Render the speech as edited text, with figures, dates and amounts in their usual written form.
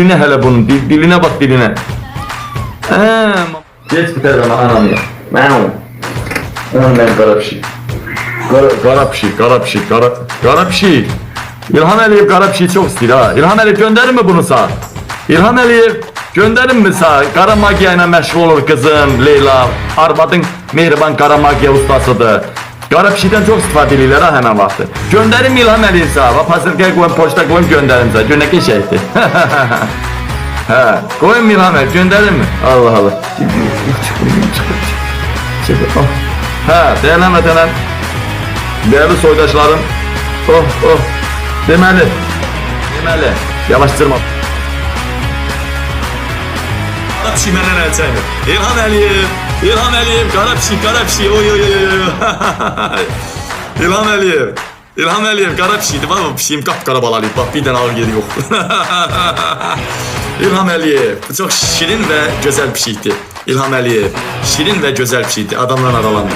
Diline hele bunun, diline bak diline. Geç bir tane anam ya. Anam ben kara bir şey. Kara bir şey. İlham Əliyev kara bir şey çok istiyor ha. İlham Əliyev gönderir mi bunu sağ? İlham Əliyev gönderir mi sağ? Kara magiya ile meşgul olur kızım Leyla. Arvadın mehriban kara magiya ustasıdır. Kara bir şeyden çok istifadə edirlər ha hemen vakti. Gönderim İlham Əliyev sağ. Pasırkaya koyun, poçta koyun gönderim sağ. Göneki şeydi. Ha, koyun İlham Əliyev gönderir mi? Allah Allah. Ha, değerlenmeden değerli soydaşlarım. Demeli. Yavaştırma. Kara pişi məndən əl çəkmir. İlham Əliyev, kara pişi, oy. İlham Əliyev, kara pişiydi. Var mı pişiyim qapqara balalıydı. Bak bir dənə ağır yeri yoxdur. İlham Əliyev, bu çox şirin və gözəl pişikdir. İlham Əliyev, şirin və gözəl pişikdir. Adamdan aralanmır.